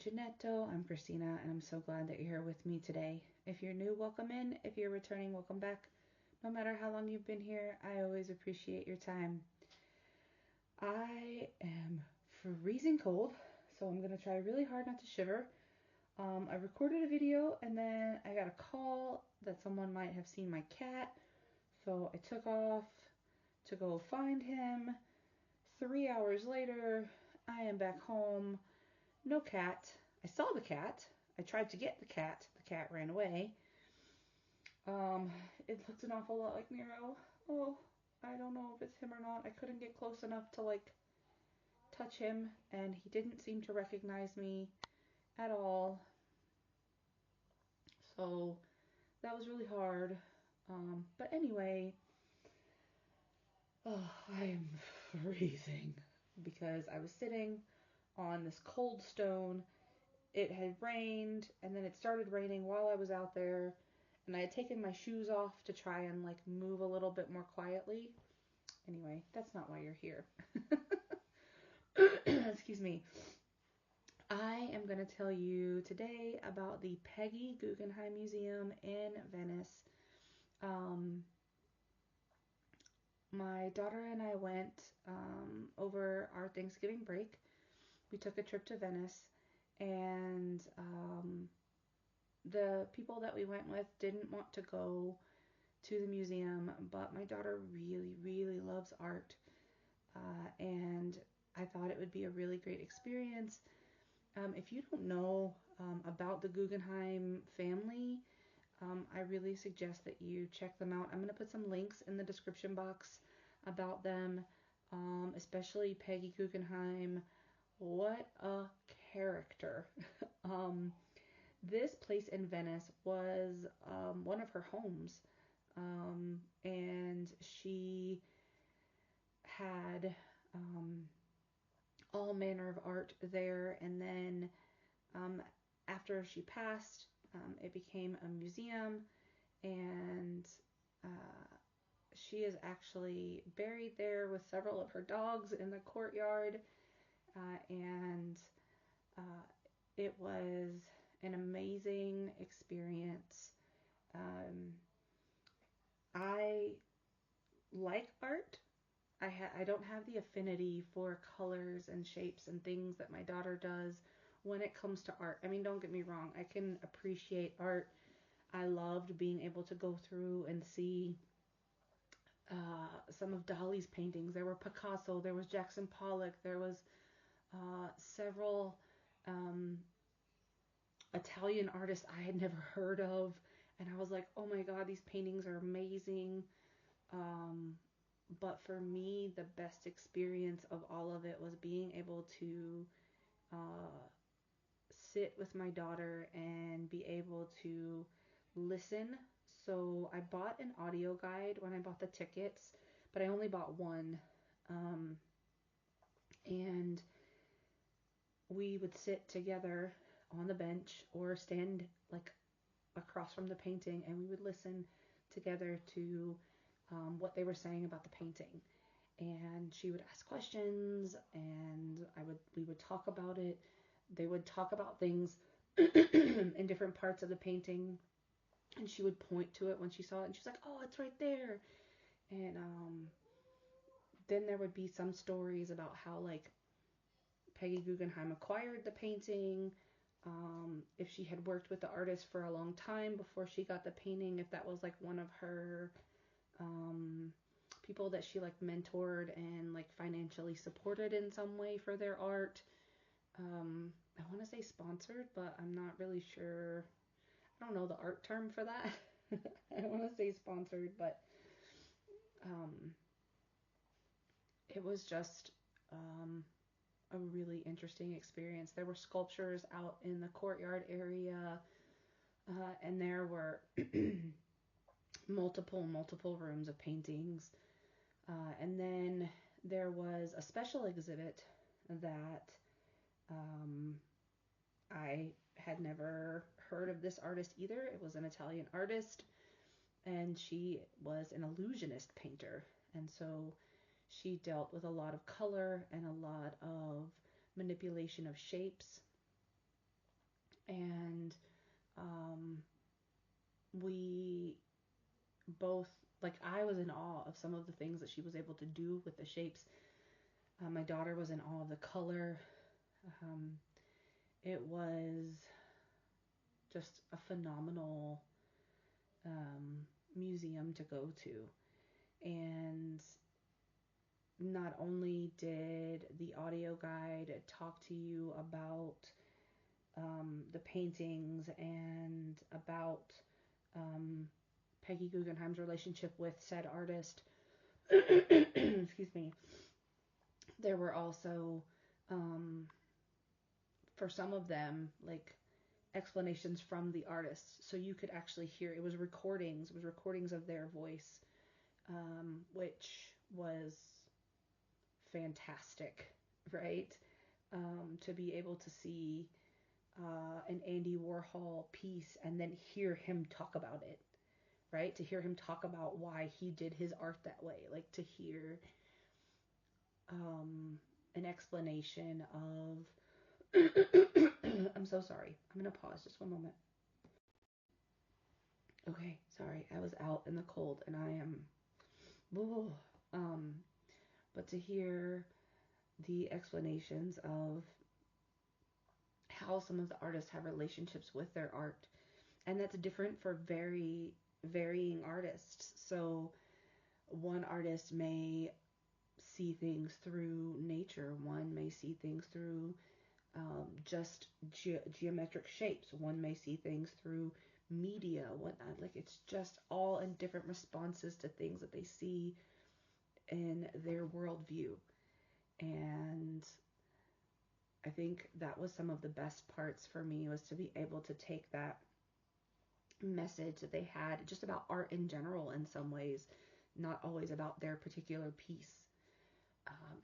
Janetto. I'm Christina, and I'm so glad that you're here with me today. If you're new, welcome in. If you're returning, welcome back. No matter how long you've been here, I always appreciate your time. I am freezing cold, so I'm going to try really hard not to shiver. I recorded a video, and then I got a call that someone might have seen my cat, so I took off to go find him. 3 hours later, I am back home. No cat. I saw the cat. I tried to get the cat. The cat ran away. It looked an awful lot like Nero. Oh, I don't know if it's him or not. I couldn't get close enough to touch him, and he didn't seem to recognize me at all. So that was really hard. But anyway, I'm freezing because I was sitting on this cold stone. It had rained, and then it started raining while I was out there, and I had taken my shoes off to try and move a little bit more quietly. Anyway, that's not why you're here. Excuse me. I am going to tell you today about the Peggy Guggenheim Museum in Venice. My daughter and I went over our Thanksgiving break. We took a trip to Venice, and the people that we went with didn't want to go to the museum, but my daughter really, really loves art, and I thought it would be a really great experience. If you don't know about the Guggenheim family, I really suggest that you check them out. I'm going to put some links in the description box about them, especially Peggy Guggenheim. What a character. This place in Venice was one of her homes, and she had all manner of art there, and then after she passed, it became a museum, and she is actually buried there with several of her dogs in the courtyard, and it was an amazing experience. I like art. I don't have the affinity for colors and shapes and things that my daughter does when it comes to art. I mean, don't get me wrong. I can appreciate art. I loved being able to go through and see some of Dali's paintings. There were Picasso, there was Jackson Pollock, there was several Italian artists I had never heard of, and I was like, oh my god, these paintings are amazing. But for me, the best experience of all of it was being able to sit with my daughter and be able to listen. So I bought an audio guide when I bought the tickets, but I only bought one. And we would sit together on the bench or stand across from the painting, and we would listen together to what they were saying about the painting. And she would ask questions, and we would talk about it. They would talk about things in different parts of the painting, and she would point to it when she saw it, and she's like, oh, it's right there. And then there would be some stories about how Peggy Guggenheim acquired the painting, if she had worked with the artist for a long time before she got the painting, if that was one of her people that she mentored and financially supported in some way for their art. I want to say sponsored, but I'm not really sure. I don't know the art term for that. I want to say sponsored, but it was just a really interesting experience. There were sculptures out in the courtyard area, and there were multiple rooms of paintings. And then there was a special exhibit that I had never heard of this artist either. It was an Italian artist, and she was an illusionist painter. And so she dealt with a lot of color and a lot of manipulation of shapes. And um, we both, like, I was in awe of some of the things that she was able to do with the shapes. My daughter was in awe of the color. Um, it was just a phenomenal museum to go to. And not only did the audio guide talk to you about the paintings and about um, Peggy Guggenheim's relationship with said artist, excuse me, there were also, um, for some of them, like explanations from the artists. So you could actually hear, it was recordings of their voice, which was fantastic, right? To be able to see an Andy Warhol piece and then hear him talk about it, right? To hear him talk about why he did his art that way, like to hear an explanation of. I'm so sorry. I'm gonna pause just one moment. Okay, sorry. I was out in the cold and I am. Ooh, um, but to hear the explanations of how some of the artists have relationships with their art, and that's different for very varying artists. So one artist may see things through nature, one may see things through just geometric shapes, one may see things through media, whatnot. Like, it's just all in different responses to things that they see in their worldview. And I think that was some of the best parts for me, was to be able to take that message that they had just about art in general, in some ways, not always about their particular piece,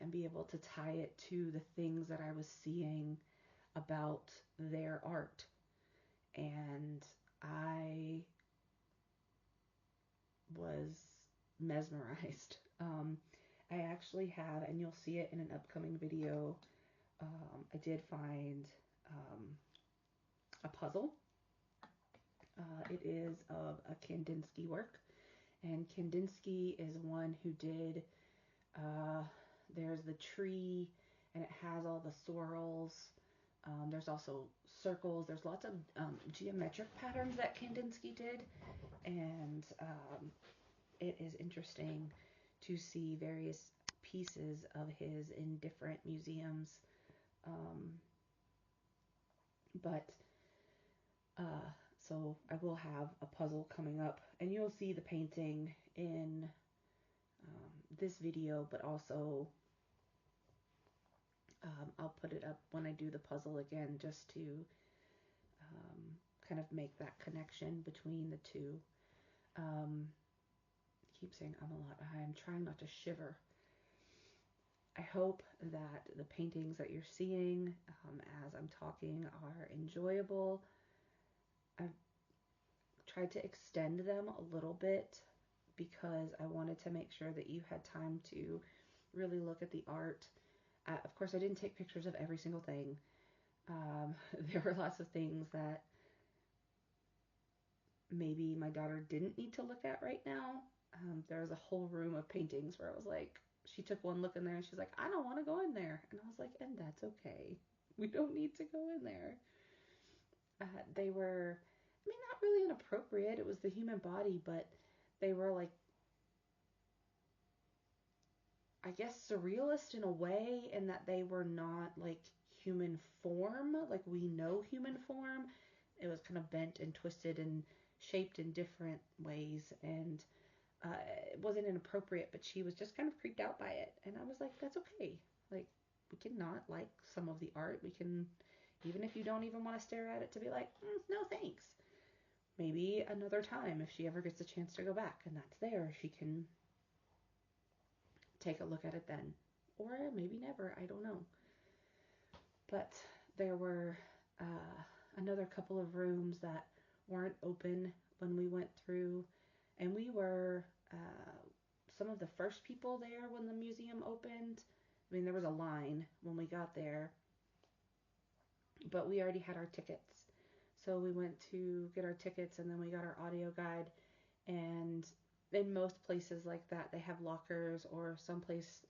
and be able to tie it to the things that I was seeing about their art. And I was mesmerized. I actually have, and you'll see it in an upcoming video, I did find a puzzle. It is of a Kandinsky work, and Kandinsky is one who did, uh, there's the tree, and it has all the swirls. There's also circles. There's lots of geometric patterns that Kandinsky did, and it is interesting to see various pieces of his in different museums. Um, but uh, so I will have a puzzle coming up, and you'll see the painting in this video, but also I'll put it up when I do the puzzle again, just to um, kind of make that connection between the two. Um, I keep saying I'm a lot. I'm trying not to shiver. I hope that the paintings that you're seeing as I'm talking are enjoyable. I've tried to extend them a little bit because I wanted to make sure that you had time to really look at the art. Of course, I didn't take pictures of every single thing. There were lots of things that maybe my daughter didn't need to look at right now. There was a whole room of paintings where I was like, she took one look in there and she's like, I don't want to go in there. And I was like, and that's okay. We don't need to go in there. They were, I mean, not really inappropriate. It was the human body, but they were like, I guess, surrealist in a way, in that they were not like human form, like we know human form. It was kind of bent and twisted and shaped in different ways, and it wasn't inappropriate, but she was just kind of creeped out by it. And I was like, that's okay. Like, we can not like some of the art. We can, even if you don't even want to stare at it, to be like, no thanks. Maybe another time, if she ever gets a chance to go back and that's there, she can take a look at it then. Or maybe never, I don't know. But there were another couple of rooms that weren't open when we went through, and we were some of the first people there when the museum opened. I mean, there was a line when we got there, but we already had our tickets. So we went to get our tickets and then we got our audio guide. And in most places like that, they have lockers or someplace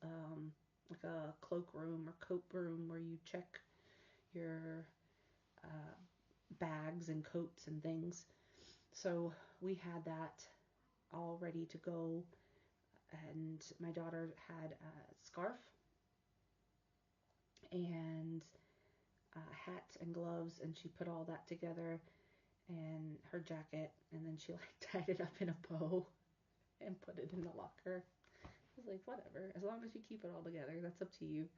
like a cloak room or coat room where you check your uh, bags and coats and things. So we had that all ready to go. And my daughter had a scarf and a hat and gloves, and she put all that together, and her jacket, and then she like tied it up in a bow and put it in the locker. I was like, whatever, as long as you keep it all together, that's up to you.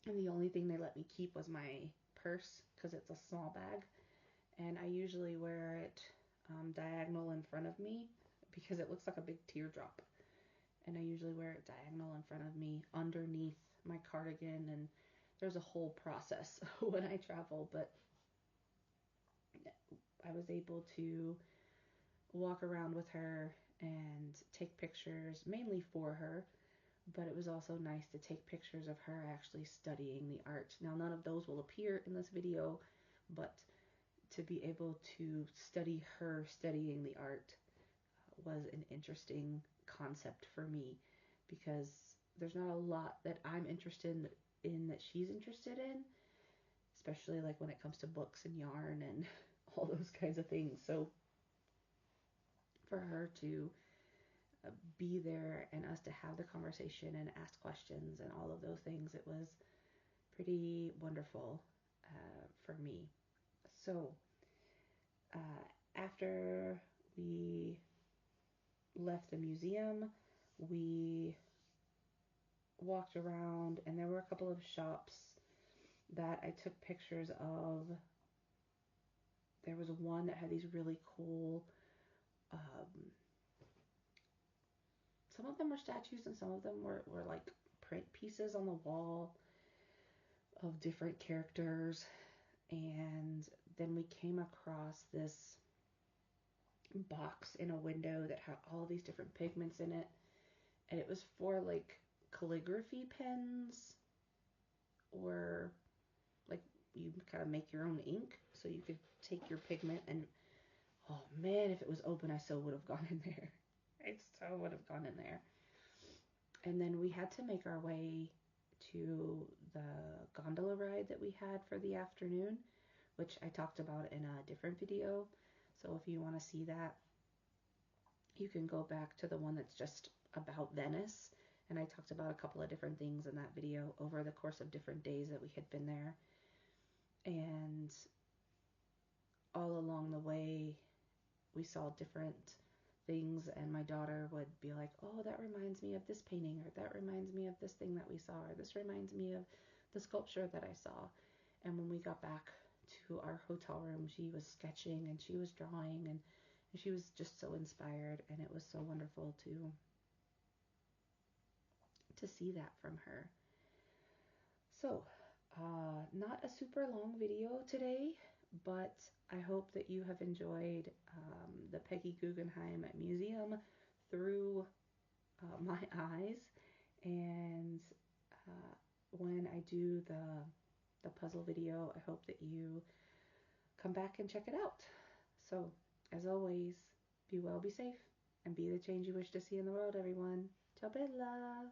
And the only thing they let me keep was my purse because it's a small bag, and I usually wear it diagonal in front of me because it looks like a big teardrop. And I usually wear it diagonal in front of me underneath my cardigan, and there's a whole process when I travel, but I was able to walk around with her and take pictures, mainly for her, but it was also nice to take pictures of her actually studying the art. Now, none of those will appear in this video, but to be able to study her studying the art was an interesting concept for me because there's not a lot that I'm interested in that she's interested in, especially like when it comes to books and yarn and all those kinds of things. So for her to be there and us to have the conversation and ask questions and all of those things, it was pretty wonderful for me. So after we left the museum, we walked around, and there were a couple of shops that I took pictures of. There was one that had these really cool, some of them were statues and some of them were like print pieces on the wall of different characters. And then we came across this box in a window that had all these different pigments in it, and it was for like calligraphy pens, or like you kind of make your own ink, so you could take your pigment and, oh man, if it was open, I so would have gone in there. I so would have gone in there. And then we had to make our way to the gondola ride that we had for the afternoon, which I talked about in a different video. So if you want to see that, you can go back to the one that's just about Venice. And I talked about a couple of different things in that video over the course of different days that we had been there. And all along the way, we saw different things, and my daughter would be like, oh, that reminds me of this painting, or that reminds me of this thing that we saw, or this reminds me of the sculpture that I saw. And when we got back to our hotel room, she was sketching and she was drawing, and she was just so inspired, and it was so wonderful to see that from her. So, not a super long video today, but I hope that you have enjoyed the Peggy Guggenheim Museum through my eyes. And when I do the puzzle video, I hope that you come back and check it out. So, as always, be well, be safe, and be the change you wish to see in the world, everyone. Ciao bella!